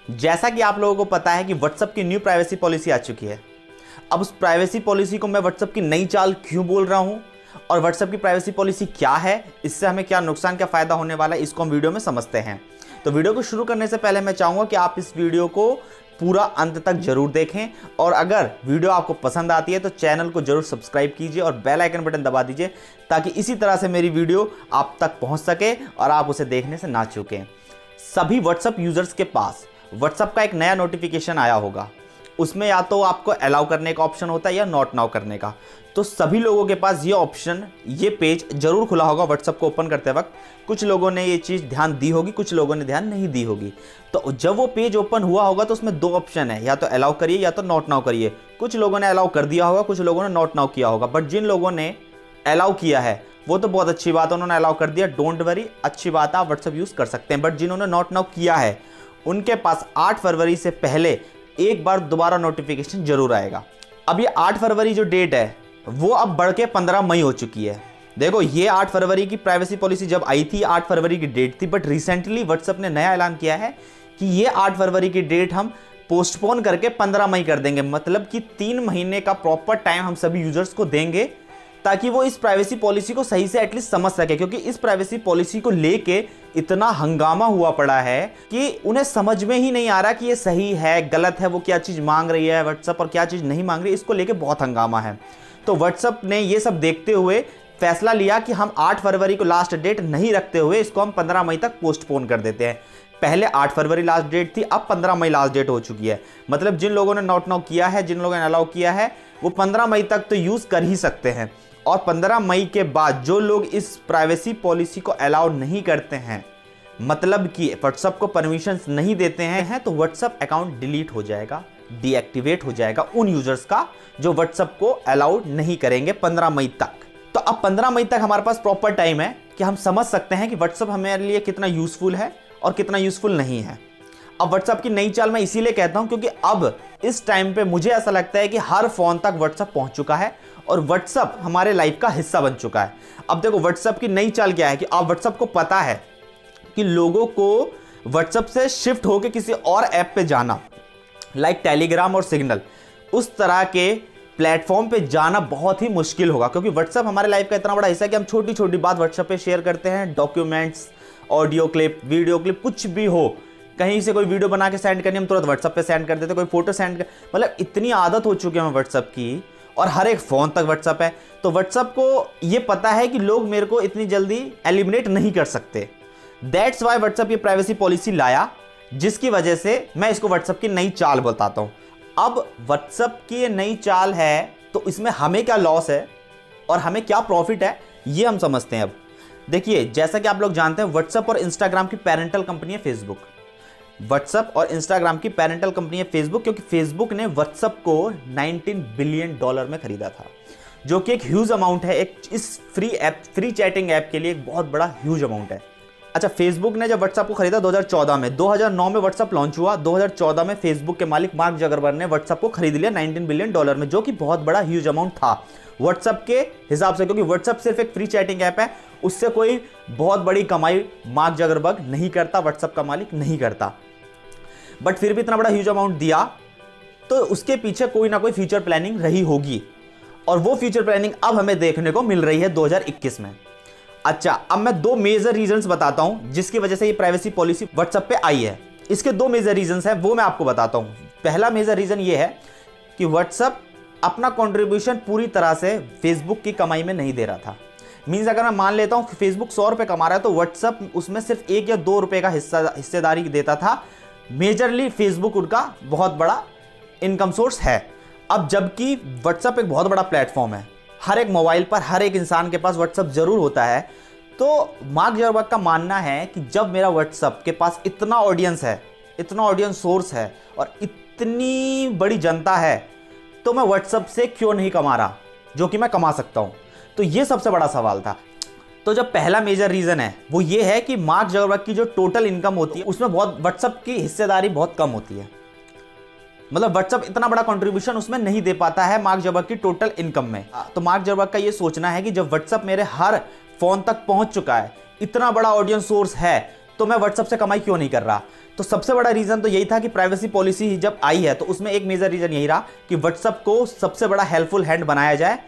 जैसा कि आप लोगों को पता है कि व्हाट्सएप की न्यू प्राइवेसी पॉलिसी आ चुकी है। अब उस प्राइवेसी पॉलिसी को मैं व्हाट्सएप की नई चाल क्यों बोल रहा हूं और व्हाट्सएप की प्राइवेसी पॉलिसी क्या है, इससे हमें क्या नुकसान क्या फायदा होने वाला है, इसको हम वीडियो में समझते हैं। तो वीडियो को शुरू करने से पहले मैं चाहूंगा कि आप इस वीडियो को पूरा अंत तक जरूर देखें और अगर वीडियो आपको पसंद आती है तो चैनल को जरूर सब्सक्राइब कीजिए और बेल आइकन बटन दबा दीजिए ताकि इसी तरह से मेरी वीडियो आप तक पहुंच सके और आप उसे देखने से ना चूकें। सभी व्हाट्सएप यूजर्स के पास व्हाट्सएप का एक नया नोटिफिकेशन आया होगा, उसमें या तो आपको अलाउ करने का ऑप्शन होता है या नॉट नाउ करने का। तो सभी लोगों के पास ये ऑप्शन, ये पेज जरूर खुला होगा व्हाट्सएप को ओपन करते वक्त। कुछ लोगों ने ये चीज़ ध्यान दी होगी, कुछ लोगों ने ध्यान नहीं दी होगी। तो जब वो पेज ओपन हुआ होगा तो उसमें दो ऑप्शन है, या तो अलाउ करिए या तो नॉट नाउ करिए। कुछ लोगों ने अलाउ कर दिया होगा, कुछ लोगों ने नॉट नाउ किया होगा। बट जिन लोगों ने अलाउ किया है वो तो बहुत अच्छी बात है, उन्होंने अलाउ कर दिया, डोंट वरी, अच्छी बात है, आप व्हाट्सएप यूज़ कर सकते हैं। बट जिन्होंने नॉट नाउ किया है उनके पास 8 फरवरी से पहले एक बार दोबारा नोटिफिकेशन जरूर आएगा। अब ये 8 फरवरी जो डेट है वो अब बढ़ के 15 मई हो चुकी है। देखो, ये 8 फरवरी की प्राइवेसी पॉलिसी जब आई थी 8 फरवरी की डेट थी, बट रिसेंटली व्हाट्सएप ने नया ऐलान किया है कि ये 8 फरवरी की डेट हम पोस्टपोन करके 15 मई कर देंगे। मतलब कि 3 महीने का प्रॉपर टाइम हम सभी यूजर्स को देंगे ताकि वो इस प्राइवेसी पॉलिसी को सही से एटलीस्ट समझ सके, क्योंकि इस प्राइवेसी पॉलिसी को लेके इतना हंगामा हुआ पड़ा है कि उन्हें समझ में ही नहीं आ रहा कि ये सही है गलत है, वो क्या चीज़ मांग रही है व्हाट्सएप और क्या चीज़ नहीं मांग रही, इसको लेके बहुत हंगामा है। तो व्हाट्सएप ने ये सब देखते हुए फैसला लिया कि हम 8 फरवरी को लास्ट डेट नहीं रखते हुए इसको हम 15 मई तक पोस्टपोन कर देते हैं। पहले 8 फरवरी लास्ट डेट थी, अब 15 मई लास्ट डेट हो चुकी है। मतलब जिन लोगों ने नॉट नाउ किया है, जिन लोगों ने अलाउ किया है, वो 15 मई तक तो यूज़ कर ही सकते हैं। और 15 मई के बाद जो लोग इस प्राइवेसी पॉलिसी को अलाउ नहीं करते हैं, मतलब कि व्हाट्सएप को परमिशंस नहीं देते हैं, तो व्हाट्सएप अकाउंट डिलीट हो जाएगा, डीएक्टिवेट हो जाएगा उन यूजर्स का जो व्हाट्सएप को अलाउड नहीं करेंगे 15 मई तक। तो अब 15 मई तक हमारे पास प्रॉपर टाइम है कि हम समझ सकते हैं कि व्हाट्सएप हमारे लिए कितना यूजफुल है और कितना यूजफुल नहीं है। अब व्हाट्सएप की नई चाल मैं इसीलिए कहता हूं क्योंकि अब इस टाइम पे मुझे ऐसा लगता है कि हर फोन तक व्हाट्सएप पहुंच चुका है और व्हाट्सएप हमारे लाइफ का हिस्सा बन चुका है। अब देखो, व्हाट्सएप की नई चाल क्या है कि अब व्हाट्सएप को पता है कि लोगों को व्हाट्सएप से शिफ्ट होकर किसी और ऐप पे जाना, लाइक टेलीग्राम और सिग्नल, उस तरह के प्लेटफॉर्म पे जाना बहुत ही मुश्किल होगा, क्योंकि व्हाट्सएप हमारे लाइफ का इतना बड़ा हिस्सा है कि हम छोटी छोटी बात व्हाट्सएप पे शेयर करते हैं। Documents, audio clip, video clip, कुछ भी हो, कहीं से कोई वीडियो बना के सेंड करनी हम तुरंत व्हाट्सएप पे सेंड कर देते, कोई फोटो सेंड कर, मतलब इतनी आदत हो चुकी है हमें व्हाट्सएप की और हर एक फोन तक व्हाट्सएप है। तो व्हाट्सएप को ये पता है कि लोग मेरे को इतनी जल्दी एलिमिनेट नहीं कर सकते। दैट्स वाई व्हाट्सएप ये प्राइवेसी पॉलिसी लाया, जिसकी वजह से मैं इसको व्हाट्सएप की नई चाल बताता हूं। अब व्हाट्सएप की ये नई चाल है तो इसमें हमें क्या लॉस है और हमें क्या प्रॉफिट है, ये हम समझते हैं। अब देखिए, जैसा कि आप लोग जानते हैं, व्हाट्सएप और इंस्टाग्राम की पेरेंटल कंपनी है फेसबुक। व्हाट्सएप और इंस्टाग्राम की पेरेंटल कंपनी है फेसबुक, क्योंकि फेसबुक ने व्हाट्सएप को $19 बिलियन में खरीदा था, जो कि एक ह्यूज अमाउंट है। एक इस फ्री चैटिंग ऐप के लिए एक बहुत बड़ा ह्यूज अमाउंट है। अच्छा, फेसबुक ने जब व्हाट्सएप को खरीदा 2014 में, 2009 में व्हाट्सएप लॉन्च हुआ, 2014 में फेसबुक के मालिक मार्क जगरबर्ग ने व्हाट्सएप को खरीद लिया $19 बिलियन में, जो कि बहुत बड़ा ह्यूज अमाउंट था व्हाट्सएप के हिसाब से, क्योंकि व्हाट्सएप सिर्फ एक फ्री चैटिंग ऐप है, उससे कोई बहुत बड़ी कमाई मार्क जगरबर्ग नहीं करता, व्हाट्सएप का मालिक नहीं करता। बट फिर भी इतना बड़ा ह्यूज अमाउंट दिया तो उसके पीछे कोई ना कोई फ्यूचर प्लानिंग रही होगी, और वो फ्यूचर प्लानिंग अब हमें देखने को मिल रही है 2021 में। अच्छा, अब मैं 2 मेजर रीजंस बताता हूं जिसकी वजह से ये प्राइवेसी पॉलिसी व्हाट्सएप पे आई है। इसके 2 मेजर रीजंस हैं, वो मैं आपको बताता हूं। पहला मेजर रीजन ये है कि व्हाट्सएप अपना कंट्रीब्यूशन पूरी तरह से फेसबुक की कमाई में नहीं दे रहा था। मीन्स अगर मैं मान लेता हूं कि फेसबुक 100 रुपये कमा रहा है तो व्हाट्सएप उसमें सिर्फ 1 या 2 रुपये का हिस्सेदारी देता था। मेजरली फेसबुक उनका बहुत बड़ा इनकम सोर्स है। अब जबकि व्हाट्सएप एक बहुत बड़ा प्लेटफॉर्म है, हर एक मोबाइल पर हर एक इंसान के पास व्हाट्सएप जरूर होता है, तो मार्क जगरबर्ग का मानना है कि जब मेरा व्हाट्सएप के पास इतना ऑडियंस है, इतना ऑडियंस सोर्स है और इतनी बड़ी जनता है, तो मैं व्हाट्सएप से क्यों नहीं कमा रहा जो कि मैं कमा सकता हूं। तो ये सबसे बड़ा सवाल था। तो जो पहला मेजर रीजन है वो ये है कि मार्क जगरबर्ग की जो टोटल इनकम होती है उसमें बहुत व्हाट्सएप की हिस्सेदारी बहुत कम होती है। मतलब व्हाट्सएप इतना बड़ा कंट्रीब्यूशन उसमें नहीं दे पाता है मार्क जगरबर्ग की टोटल इनकम में। तो मार्क जगरबर्ग का ये सोचना है कि जब व्हाट्सएप मेरे हर फोन तक पहुंच चुका है, इतना बड़ा ऑडियंस सोर्स है, तो मैं व्हाट्सएप से कमाई क्यों नहीं कर रहा। तो सबसे बड़ा रीज़न तो यही था कि प्राइवेसी पॉलिसी जब आई है तो उसमें एक मेजर रीज़न यही रहा कि व्हाट्सएप को सबसे बड़ा हेल्पफुल हैंड बनाया जाए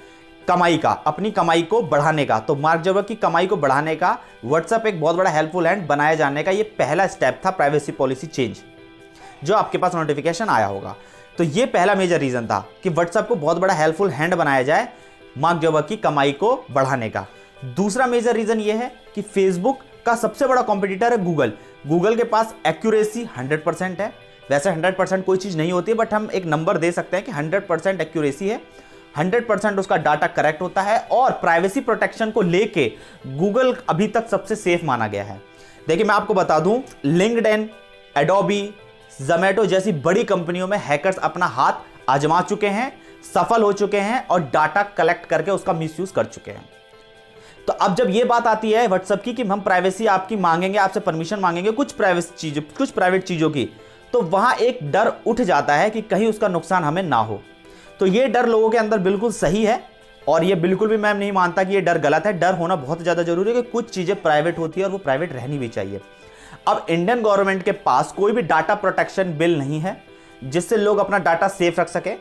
कमाई का, अपनी कमाई को बढ़ाने का। तो मार्क जबरबर्ग की कमाई को बढ़ाने का व्हाट्सएप एक बहुत बड़ा हेल्पफुल हैंड बनाया जाने का ये पहला स्टेप था प्राइवेसी पॉलिसी चेंज, जो आपके पास नोटिफिकेशन आया होगा। तो ये पहला मेजर रीज़न था कि व्हाट्सएप को बहुत बड़ा हेल्पफुल हैंड बनाया जाए मार्क जबरबर्ग की कमाई को बढ़ाने का। दूसरा मेजर रीज़न ये है कि फेसबुक का सबसे बड़ा कॉम्पिटिटर है गूगल। गूगल के पास एक्यूरेसी 100% है। वैसे 100% कोई चीज़ नहीं होती है, बट हम एक नंबर दे सकते हैं कि 100% एक्यूरेसी है, 100% उसका डाटा करेक्ट होता है, और प्राइवेसी प्रोटेक्शन को लेके गूगल अभी तक सबसे सेफ माना गया है। देखिए मैं आपको बता दूं, लिंक्डइन, एडोबी, जोमैटो जैसी बड़ी कंपनियों में हैकर्स अपना हाथ आजमा चुके हैं, सफल हो चुके हैं और डाटा कलेक्ट करके उसका मिसयूज कर चुके हैं। तो अब जब ये बात आती है व्हाट्सएप की कि हम प्राइवेसी आपकी मांगेंगे, आपसे परमिशन मांगेंगे कुछ प्राइवेट चीज़ों की, तो वहाँ एक डर उठ जाता है कि कहीं उसका नुकसान हमें ना हो। तो ये डर लोगों के अंदर बिल्कुल सही है, और ये बिल्कुल भी मैं नहीं मानता कि ये डर गलत है। डर होना बहुत ज़्यादा जरूरी है कि कुछ चीज़ें प्राइवेट होती है और वो प्राइवेट रहनी भी चाहिए। अब इंडियन गवर्नमेंट के पास कोई भी डाटा प्रोटेक्शन बिल नहीं है जिससे लोग अपना डाटा सेफ रख सके,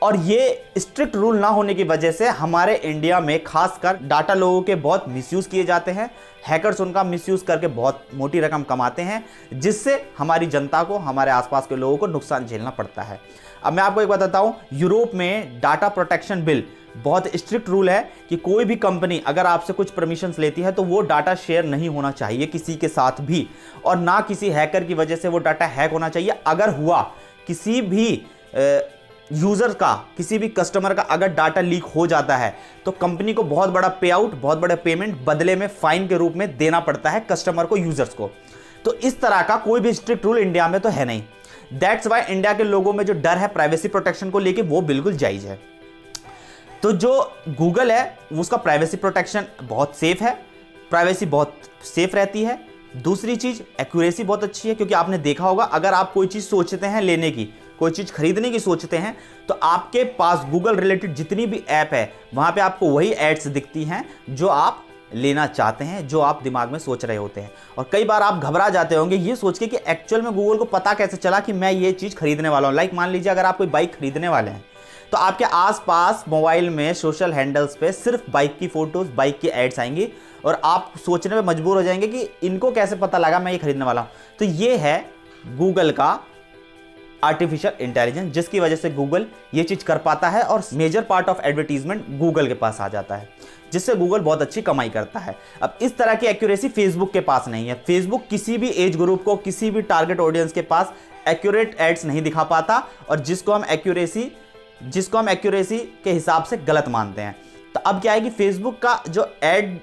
और ये स्ट्रिक्ट रूल ना होने की वजह से हमारे इंडिया में खासकर डाटा लोगों के बहुत मिसयूज किए जाते हैं। हैकर्स उनका मिसयूज करके बहुत मोटी रकम कमाते हैं, जिससे हमारी जनता को, हमारे आसपास के लोगों को नुकसान झेलना पड़ता है। अब मैं आपको एक बताता हूँ, यूरोप में डाटा प्रोटेक्शन बिल बहुत स्ट्रिक्ट रूल है कि कोई भी कंपनी अगर आपसे कुछ परमिशंस लेती है तो वो डाटा शेयर नहीं होना चाहिए किसी के साथ भी, और ना किसी हैकर की वजह से वो डाटा हैक होना चाहिए। अगर हुआ किसी भी यूजर का, किसी भी कस्टमर का अगर डाटा लीक हो जाता है तो कंपनी को बहुत बड़ा पे आउट, बहुत बड़ा पेमेंट बदले में फाइन के रूप में देना पड़ता है कस्टमर को, यूजर्स को। तो इस तरह का कोई भी स्ट्रिक्ट रूल इंडिया में तो है नहीं। दैट्स वाई इंडिया के लोगों में जो डर है प्राइवेसी प्रोटेक्शन को लेके वो बिल्कुल जायज है। तो जो गूगल है उसका प्राइवेसी प्रोटेक्शन बहुत सेफ है, प्राइवेसी बहुत सेफ रहती है। दूसरी चीज एक्यूरेसी बहुत अच्छी है, क्योंकि आपने देखा होगा अगर आप कोई चीज सोचते हैं लेने की, कोई चीज खरीदने की सोचते हैं, तो आपके पास गूगल रिलेटेड जितनी भी ऐप है वहां पे आपको वही एड्स दिखती हैं जो आप लेना चाहते हैं, जो आप दिमाग में सोच रहे होते हैं। और कई बार आप घबरा जाते होंगे ये सोच के कि एक्चुअल में गूगल को पता कैसे चला कि मैं ये चीज खरीदने वाला हूं। लाइक मान लीजिए अगर आप कोई बाइक खरीदने वाले हैं तो आपके आसपास मोबाइल में सोशल हैंडल्स पे सिर्फ बाइक की फोटोज, बाइक की एड्स आएंगी, और आप सोचने में मजबूर हो जाएंगे कि इनको कैसे पता लगा मैं ये खरीदने वाला हूं। तो ये है गूगल का आर्टिफिशियल इंटेलिजेंस, जिसकी वजह से गूगल ये चीज कर पाता है और major part of advertisement Google के पास आ जाता है, जिससे गूगल बहुत अच्छी कमाई करता है। अब इस तरह की एक्यूरेसी फेसबुक के पास नहीं है। फेसबुक किसी भी एज ग्रुप को, किसी भी टारगेट ऑडियंस के पास एक्यूरेट एड्स नहीं दिखा पाता, और जिसको हम एक्यूरेसी के हिसाब से गलत मानते हैं। तो अब क्या है कि फेसबुक का जो एड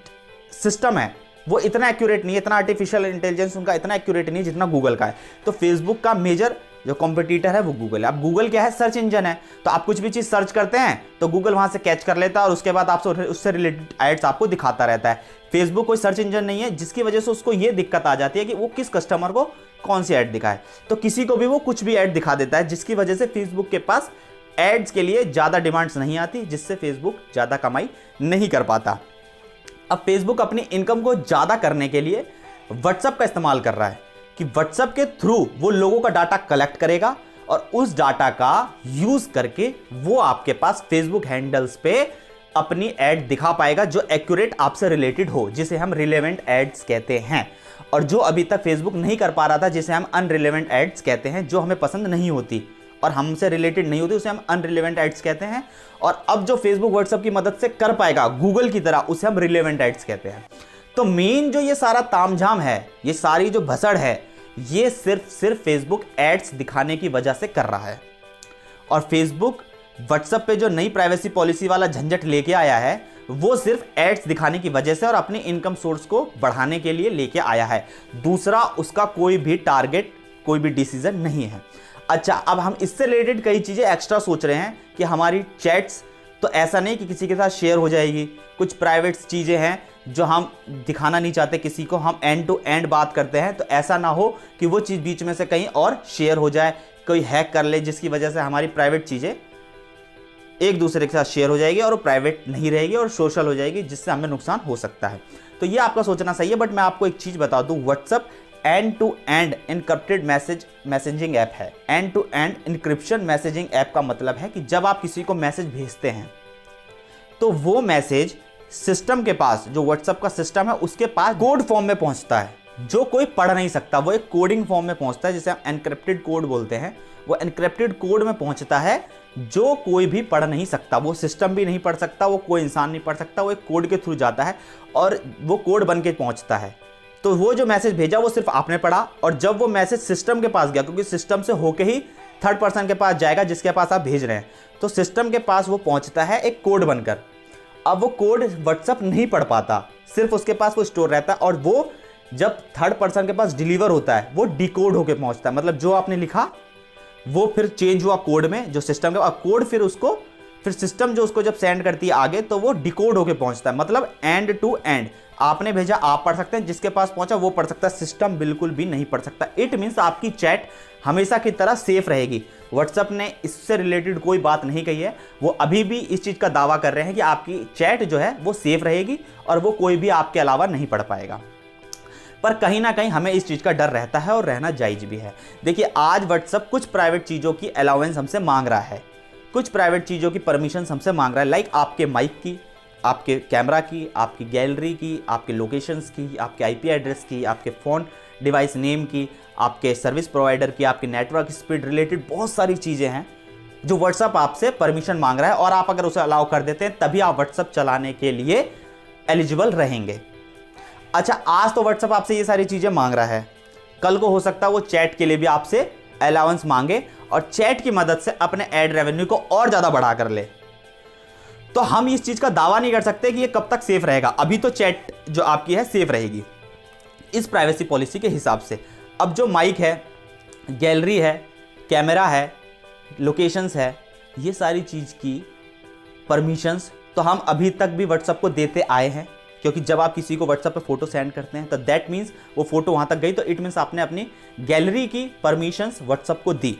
सिस्टम है वो इतना एक्यूरेट नहीं है, इतना आर्टिफिशियल इंटेलिजेंस उनका इतना एक्यूरेट नहीं है जितना गूगल का है। तो फेसबुक का मेजर जो कॉम्पिटिटर है वो गूगल है। अब गूगल क्या है, सर्च इंजन है, तो आप कुछ भी चीज सर्च करते हैं तो गूगल वहां से कैच कर लेता है और उसके बाद आपसे उससे रिलेटेड एड्स आपको दिखाता रहता है। फेसबुक कोई सर्च इंजन नहीं है, जिसकी वजह से उसको ये दिक्कत आ जाती है कि वो किस कस्टमर को कौन सी ऐड दिखाए। तो किसी को भी वो कुछ भी ऐड दिखा देता है, जिसकी वजह से फेसबुक के पास एड्स के लिए ज्यादा डिमांड्स नहीं आती, जिससे फेसबुक ज्यादा कमाई नहीं कर पाता। अब फेसबुक अपनी इनकम को ज्यादा करने के लिए व्हाट्सएप का इस्तेमाल कर रहा है कि व्हाट्सएप के थ्रू वो लोगों का डाटा कलेक्ट करेगा और उस डाटा का यूज करके वो आपके पास फेसबुक हैंडल्स पे अपनी एड दिखा पाएगा जो एक्यूरेट आपसे रिलेटेड हो, जिसे हम रिलेवेंट एड्स कहते हैं। और जो अभी तक फेसबुक नहीं कर पा रहा था, जिसे हम अनरिलेवेंट एड्स कहते हैं, जो हमें पसंद नहीं होती और हमसे रिलेटेड नहीं होती, उसे हम अनरिलेवेंट एड्स कहते हैं। और अब जो फेसबुक व्हाट्सएप की मदद से कर पाएगा गूगल की तरह, उसे हम रिलेवेंट एड्स कहते हैं। तो मेन जो ये सारा तामझाम है, ये सारी जो भसड़ है, ये सिर्फ फेसबुक एड्स दिखाने की वजह से कर रहा है। और फेसबुक व्हाट्सएप पे जो नई प्राइवेसी पॉलिसी वाला झंझट लेके आया है, वो सिर्फ एड्स दिखाने की वजह से और अपनी इनकम सोर्स को बढ़ाने के लिए लेके आया है। दूसरा उसका कोई भी टारगेट, कोई भी डिसीजन नहीं है। अच्छा, अब हम इससे रिलेटेड कई चीज़ें एक्स्ट्रा सोच रहे हैं कि हमारी चैट्स तो ऐसा नहीं कि किसी के साथ शेयर हो जाएगी। कुछ प्राइवेट चीज़ें हैं जो हम दिखाना नहीं चाहते किसी को, हम एंड टू एंड बात करते हैं, तो ऐसा ना हो कि वो चीज़ बीच में से कहीं और शेयर हो जाए, कोई हैक कर ले, जिसकी वजह से हमारी प्राइवेट चीज़ें एक दूसरे के साथ शेयर हो जाएगी और वो प्राइवेट नहीं रहेगी और सोशल हो जाएगी, जिससे हमें नुकसान हो सकता है। तो ये आपका सोचना सही है। बट मैं आपको एक चीज़ बता दूँ, WhatsApp end to end encrypted messaging app है। End to end encryption messaging app का मतलब है कि जब आप किसी को मैसेज भेजते हैं तो वो मैसेज सिस्टम के पास, जो व्हाट्सएप का सिस्टम है उसके पास कोड फॉर्म में पहुंचता है, जो कोई पढ़ नहीं सकता। वो एक कोडिंग फॉर्म में पहुंचता है जिसे हम एनक्रिप्टेड कोड बोलते हैं। वो एनक्रिप्टेड कोड में पहुंचता है जो कोई भी पढ़ नहीं सकता। वो सिस्टम भी नहीं पढ़ सकता, वो कोई इंसान नहीं पढ़ सकता। वो एक कोड के थ्रू जाता है और वो कोड बन के पहुंचता है। तो वो जो मैसेज भेजा वो सिर्फ आपने पढ़ा, और जब वो मैसेज सिस्टम के पास गया, क्योंकि सिस्टम से होके ही थर्ड पर्सन के पास जाएगा जिसके पास आप भेज रहे हैं, तो सिस्टम के पास वो पहुंचता है एक कोड बनकर। अब वो कोड व्हाट्सएप नहीं पढ़ पाता, सिर्फ उसके पास वो स्टोर रहता है, और वो जब थर्ड पर्सन के पास डिलीवर होता है वो डिकोड होके पहुंचता है। मतलब जो आपने लिखा वो फिर चेंज हुआ कोड में, जो सिस्टम का कोड, फिर सिस्टम जो उसको जब सेंड करती है आगे तो वो डिकोड होके पहुंचता है। मतलब एंड टू एंड, आपने भेजा आप पढ़ सकते हैं, जिसके पास पहुंचा वो पढ़ सकता है, सिस्टम बिल्कुल भी नहीं पढ़ सकता। इट मीन्स आपकी चैट हमेशा की तरह सेफ रहेगी। व्हाट्सएप ने इससे रिलेटेड कोई बात नहीं कही है। वो अभी भी इस चीज़ का दावा कर रहे हैं कि आपकी चैट जो है वो सेफ रहेगी और वो कोई भी आपके अलावा नहीं पढ़ पाएगा। पर कहीं ना कहीं हमें इस चीज़ का डर रहता है और रहना जायज़ भी है। देखिए, आज व्हाट्सएप कुछ प्राइवेट चीज़ों की अलाउंस हमसे मांग रहा है, कुछ प्राइवेट चीज़ों की परमिशन हमसे मांग रहा है, लाइक आपके माइक की, आपके कैमरा की, आपकी गैलरी की, आपके लोकेशंस की, आपके आईपी एड्रेस की, आपके फ़ोन डिवाइस नेम की, आपके सर्विस प्रोवाइडर की, आपके नेटवर्क स्पीड रिलेटेड बहुत सारी चीज़ें हैं जो व्हाट्सएप आपसे परमिशन मांग रहा है। और आप अगर उसे अलाउ कर देते हैं तभी आप व्हाट्सएप चलाने के लिए एलिजिबल रहेंगे। अच्छा, आज तो व्हाट्सएप आपसे ये सारी चीज़ें मांग रहा है, कल को हो सकता है वो चैट के लिए भी आपसे अलाउंस मांगे और चैट की मदद से अपने एड रेवेन्यू को और ज़्यादा बढ़ा कर ले। तो हम इस चीज़ का दावा नहीं कर सकते कि ये कब तक सेफ रहेगा। अभी तो चैट जो आपकी है सेफ रहेगी इस प्राइवेसी पॉलिसी के हिसाब से। अब जो माइक है, गैलरी है, कैमरा है, लोकेशंस है, ये सारी चीज़ की परमिशंस तो हम अभी तक भी व्हाट्सएप को देते आए हैं, क्योंकि जब आप किसी को व्हाट्सएप पे फोटो सेंड करते हैं तो दैट मीन्स वो फोटो वहाँ तक गई, तो इट मीन्स आपने अपनी गैलरी की परमिशंस व्हाट्सएप को दी।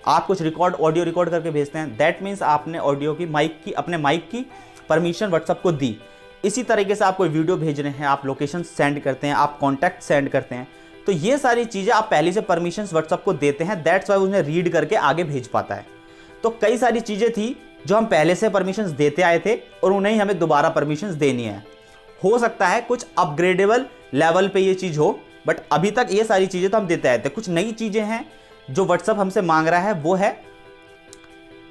आप कुछ ऑडियो रिकॉर्ड करके भेजते हैं, दैट मीन्स आपने ऑडियो की, अपने माइक की परमिशन व्हाट्सएप को दी। इसी तरीके से आप कोई वीडियो भेज रहे हैं, आप लोकेशन सेंड करते हैं, आप कॉन्टैक्ट सेंड करते हैं, तो ये सारी चीज़ें आप पहले से परमिशंस व्हाट्सएप को देते हैं, दैट्स वाई उन्हें रीड करके आगे भेज पाता है। तो कई सारी चीज़ें थी जो हम पहले से परमिशंस देते आए थे और उन्हें ही हमें दोबारा परमिशंस देनी है। हो सकता है कुछ अपग्रेडेबल लेवल पे ये चीज़ हो, बट अभी तक ये सारी चीज़ें तो हम देते आए थे। कुछ नई चीज़ें हैं जो व्हाट्सएप हमसे मांग रहा है, वो है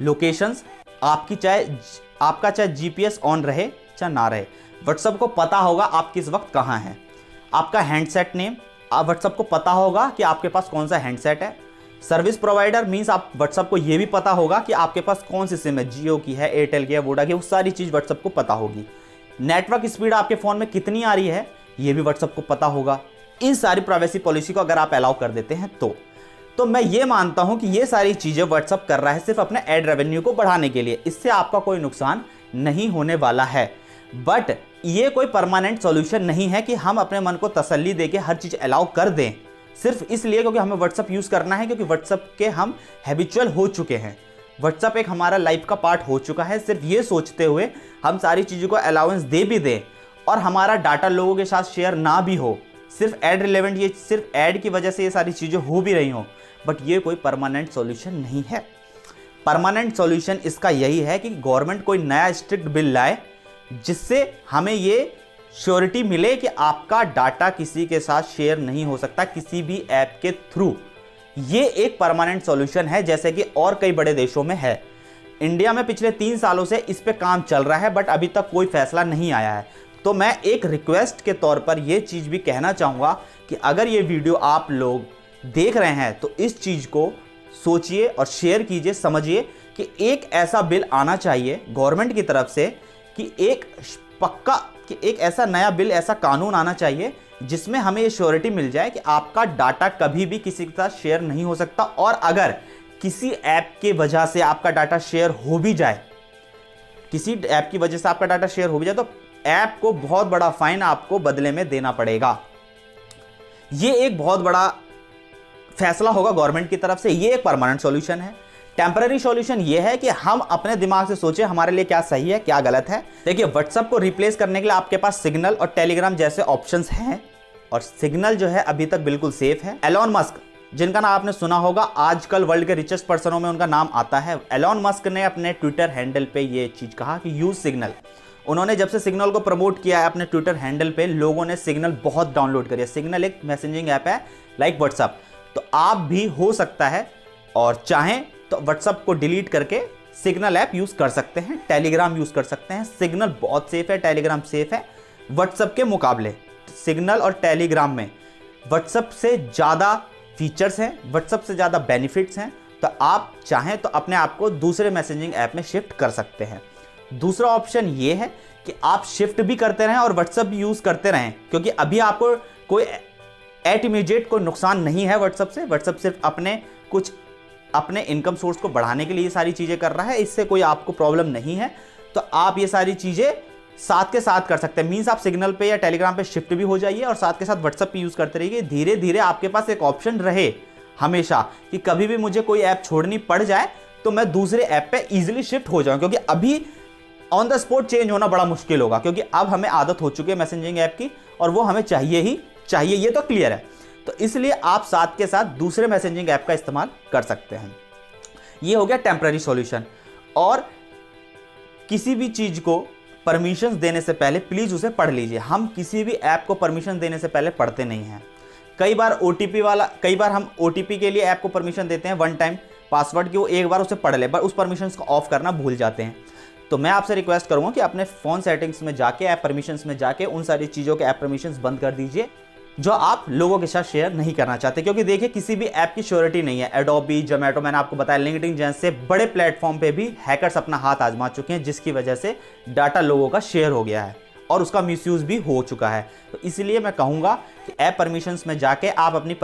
लोकेशंस। आपका चाहे जीपीएस ऑन रहे चाहे ना रहे, व्हाट्सएप को पता होगा आप किस वक्त कहाँ हैं। आपका हैंडसेट नेम, आप व्हाट्सएप को पता होगा कि आपके पास कौन सा हैंडसेट है। सर्विस प्रोवाइडर मीन्स आप व्हाट्सएप को ये भी पता होगा कि आपके पास कौन सी सिम है, जियो की है, एयरटेल की है, वोडा की है, वो सारी चीज़ व्हाट्सएप को पता होगी। नेटवर्क स्पीड आपके फ़ोन में कितनी आ रही है ये भी व्हाट्सएप को पता होगा। इन सारी प्राइवेसी पॉलिसी को अगर आप अलाउ कर देते हैं तो मैं ये मानता हूं कि ये सारी चीज़ें व्हाट्सएप कर रहा है सिर्फ अपने एड रेवेन्यू को बढ़ाने के लिए। इससे आपका कोई नुकसान नहीं होने वाला है, बट ये कोई परमानेंट सॉल्यूशन नहीं है कि हम अपने मन को तसल्ली देके हर चीज़ अलाउ कर दें सिर्फ इसलिए क्योंकि हमें व्हाट्सएप यूज़ करना है, क्योंकि व्हाट्सएप के हम हैबिचुअल हो चुके हैं। व्हाट्सएप एक हमारा लाइफ का पार्ट हो चुका है। सिर्फ ये सोचते हुए हम सारी चीज़ों को अलाउंस दे भी दें और हमारा डाटा लोगों के साथ शेयर ना भी हो, सिर्फ एड रिलेवेंट, ये सिर्फ एड की वजह से ये सारी चीज़ें हो भी रही हों, बट ये कोई परमानेंट सॉल्यूशन नहीं है। परमानेंट सॉल्यूशन इसका यही है कि गवर्नमेंट कोई नया स्ट्रिक्ट बिल लाए जिससे हमें ये श्योरिटी मिले कि आपका डाटा किसी के साथ शेयर नहीं हो सकता किसी भी ऐप के थ्रू। ये एक परमानेंट सॉल्यूशन है जैसे कि और कई बड़े देशों में है। इंडिया में पिछले 3 सालों से इस पे काम चल रहा है, बट अभी तक कोई फैसला नहीं आया है। तो मैं एक रिक्वेस्ट के तौर पर यह चीज़ भी कहना चाहूँगा कि अगर ये वीडियो आप लोग देख रहे हैं तो इस चीज़ को सोचिए और शेयर कीजिए, समझिए कि एक ऐसा बिल आना चाहिए गवर्नमेंट की तरफ से कि एक ऐसा नया बिल, ऐसा कानून आना चाहिए जिसमें हमें ये श्योरिटी मिल जाए कि आपका डाटा कभी भी किसी के साथ शेयर नहीं हो सकता। और अगर किसी ऐप की वजह से आपका डाटा शेयर हो भी जाए, तो ऐप को बहुत बड़ा फाइन आपको बदले में देना पड़ेगा। ये एक बहुत बड़ा फैसला होगा गवर्नमेंट की तरफ से। ये एक परमानेंट सॉल्यूशन है। टेम्पररी सॉल्यूशन ये है कि हम अपने दिमाग से सोचें हमारे लिए क्या सही है क्या गलत है। देखिए, व्हाट्सएप को रिप्लेस करने के लिए आपके पास सिग्नल और टेलीग्राम जैसे ऑप्शंस हैं और सिग्नल जो है अभी तक बिल्कुल सेफ है। एलॉन मस्क, जिनका नाम आपने सुना होगा, आजकल वर्ल्ड के रिचेस्ट पर्सनों में उनका नाम आता है। एलॉन मस्क ने अपने ट्विटर हैंडल पे ये चीज कहा कि यूज सिग्नल। उन्होंने जब से सिग्नल को प्रमोट किया है अपने ट्विटर हैंडल पे, लोगों ने सिग्नल बहुत डाउनलोड करी है। सिग्नल एक मैसेजिंग ऐप है लाइक व्हाट्सएप, तो आप भी हो सकता है और चाहें तो व्हाट्सएप को डिलीट करके सिग्नल ऐप यूज कर सकते हैं, टेलीग्राम यूज कर सकते हैं। सिग्नल बहुत सेफ है, टेलीग्राम सेफ है व्हाट्सएप के मुकाबले। सिग्नल और टेलीग्राम में व्हाट्सएप से ज़्यादा फीचर्स हैं, व्हाट्सएप से ज़्यादा बेनिफिट्स हैं, तो आप चाहें तो अपने आप को दूसरे मैसेजिंग ऐप में शिफ्ट कर सकते हैं। दूसरा ऑप्शन ये है कि आप शिफ्ट भी करते रहें और व्हाट्सएप भी यूज़ करते रहें, क्योंकि अभी आपको कोई एट इमीडिएट कोई नुकसान नहीं है व्हाट्सएप से। व्हाट्सएप सिर्फ अपने इनकम सोर्स को बढ़ाने के लिए ये सारी चीज़ें कर रहा है, इससे कोई आपको प्रॉब्लम नहीं है। तो आप ये सारी चीज़ें साथ के साथ कर सकते हैं। मीन्स आप सिग्नल पे या टेलीग्राम पे शिफ्ट भी हो जाइए और साथ के साथ व्हाट्सएप पे यूज़ करते रहिए। धीरे धीरे आपके पास एक ऑप्शन रहे हमेशा कि कभी भी मुझे कोई ऐप छोड़नी पड़ जाए तो मैं दूसरे ऐप पे इजीली शिफ्ट हो जाऊं, क्योंकि अभी ऑन द स्पॉट चेंज होना बड़ा मुश्किल होगा, क्योंकि अब हमें आदत हो चुकी है मैसेजिंग ऐप की और वो हमें चाहिए ही चाहिए, ये तो क्लियर है। तो इसलिए आप साथ के साथ दूसरे मैसेजिंग ऐप का इस्तेमाल कर सकते हैं। ये हो गया टेम्पररी सॉल्यूशन। और किसी भी चीज़ को परमिशंस देने से पहले प्लीज़ उसे पढ़ लीजिए। हम किसी भी ऐप को परमिशन देने से पहले पढ़ते नहीं हैं। कई बार हम OTP के लिए ऐप को परमिशन देते हैं, वन टाइम पासवर्ड की, वो एक बार उसे पढ़ ले, पर उस परमिशंस को ऑफ करना भूल जाते हैं। तो मैं आपसे रिक्वेस्ट करूंगा कि अपने फ़ोन सेटिंग्स में जाके, ऐप परमिशंस में जाके उन सारी चीज़ों के ऐप परमिशंस बंद कर दीजिए जो आप लोगों के साथ शेयर नहीं करना चाहते। क्योंकि देखिए, किसी भी ऐप की श्योरिटी नहीं है। एडोबी, जोमेटो, मैंने आपको बताया, लिंक्डइन जैसे बड़े प्लेटफॉर्म पे भी हैकर्स अपना हाथ आजमा चुके हैं, जिसकी वजह से डाटा लोगों का शेयर हो गया है और उसका मिसयूज भी हो चुका है। तो इसलिए मैं कहूँगा कि ऐप परमिशंस में जाके आप अपनी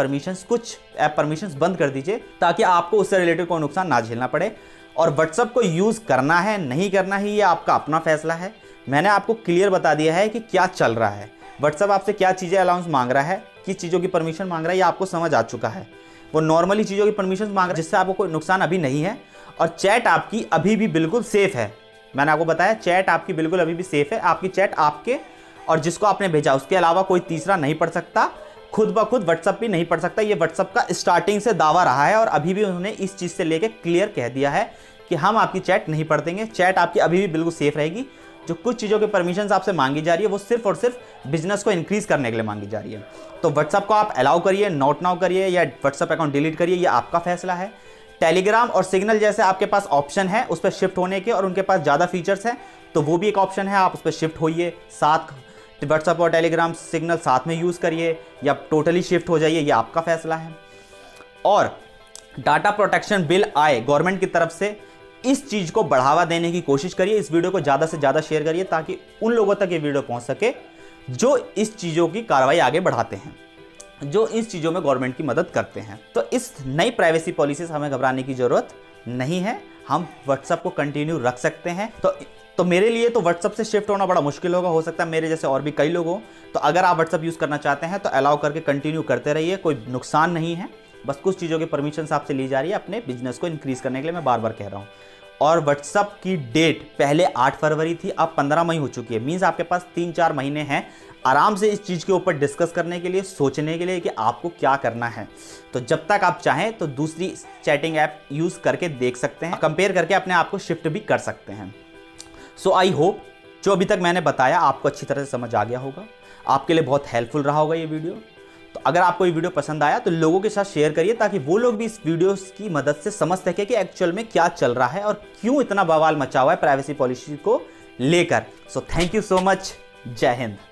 कुछ ऐप परमिशंस बंद कर दीजिए, ताकि आपको उससे रिलेटेड कोई नुकसान ना झेलना पड़े। और व्हाट्सएप को यूज़ करना है नहीं करना ही, ये आपका अपना फैसला है। मैंने आपको क्लियर बता दिया है कि क्या चल रहा है, व्हाट्सएप आपसे क्या चीज़ें अलाउंस मांग रहा है, किस चीज़ों की परमिशन मांग रहा है, ये आपको समझ आ चुका है। वो नॉर्मली चीज़ों की परमिशन मांग रहा है जिससे आपको कोई नुकसान अभी नहीं है। और चैट आपकी अभी भी बिल्कुल सेफ है। मैंने आपको बताया, चैट आपकी बिल्कुल अभी भी सेफ है। आपकी चैट आपके और जिसको आपने भेजा उसके अलावा कोई तीसरा नहीं पढ़ सकता, खुद ब खुद व्हाट्सएप भी नहीं पढ़ सकता। ये व्हाट्सएप का स्टार्टिंग से दावा रहा है और अभी भी उन्होंने इस चीज़ से लेकर क्लियर कह दिया है कि हम आपकी चैट नहीं पढ़ देंगे। चैट आपकी अभी भी बिल्कुल सेफ रहेगी। जो कुछ चीज़ों की परमिशंस आपसे मांगी जा रही है वो सिर्फ और सिर्फ बिजनेस को इंक्रीज करने के लिए मांगी जा रही है। तो व्हाट्सएप को आप अलाउ करिए, नोट नाउ करिए या व्हाट्सएप अकाउंट डिलीट करिए, ये आपका फैसला है। टेलीग्राम और सिग्नल जैसे आपके पास ऑप्शन है उस पर शिफ्ट होने के, और उनके पास ज़्यादा फीचर्स हैं, तो वो भी एक ऑप्शन है, आप उस पर शिफ्ट होइए। साथ व्हाट्सएप और टेलीग्राम, सिग्नल साथ में यूज़ करिए या टोटली शिफ्ट हो जाइए, ये आपका फैसला है। और डाटा प्रोटेक्शन बिल आए गवर्नमेंट की तरफ से, इस चीज़ को बढ़ावा देने की कोशिश करिए। इस वीडियो को ज़्यादा से ज़्यादा शेयर करिए ताकि उन लोगों तक ये वीडियो पहुंच सके जो इस चीज़ों की कार्रवाई आगे बढ़ाते हैं, जो इस चीज़ों में गवर्नमेंट की मदद करते हैं। तो इस नई प्राइवेसी पॉलिसी से हमें घबराने की ज़रूरत नहीं है। हम व्हाट्सएप को कंटिन्यू रख सकते हैं। तो मेरे लिए तो व्हाट्सएप से शिफ्ट होना बड़ा मुश्किल होगा, हो सकता है मेरे जैसे और भी कई लोग हों। तो अगर आप व्हाट्सएप यूज़ करना चाहते हैं तो अलाउ करके कंटिन्यू करते रहिए, कोई नुकसान नहीं है। बस कुछ चीज़ों की परमिशन आपसे ली जा रही है अपने बिजनेस को इंक्रीज़ करने के लिए, मैं बार बार कह रहा हूँ। और व्हाट्सएप की डेट पहले 8 फरवरी थी, अब 15 मई हो चुकी है। मीन्स आपके पास 3-4 महीने हैं आराम से इस चीज़ के ऊपर डिस्कस करने के लिए, सोचने के लिए कि आपको क्या करना है। तो जब तक आप चाहें तो दूसरी चैटिंग ऐप यूज़ करके देख सकते हैं, कंपेयर करके अपने आप को शिफ्ट भी कर सकते हैं। सो आई होप जो अभी तक मैंने बताया आपको अच्छी तरह से समझ आ गया होगा, आपके लिए बहुत हेल्पफुल रहा होगा ये वीडियो। तो अगर आपको ये वीडियो पसंद आया तो लोगों के साथ शेयर करिए ताकि वो लोग भी इस वीडियो की मदद से समझ सके कि एक्चुअल में क्या चल रहा है और क्यों इतना बवाल मचा हुआ है प्राइवेसी पॉलिसी को लेकर। So thank you so much. जय हिंद।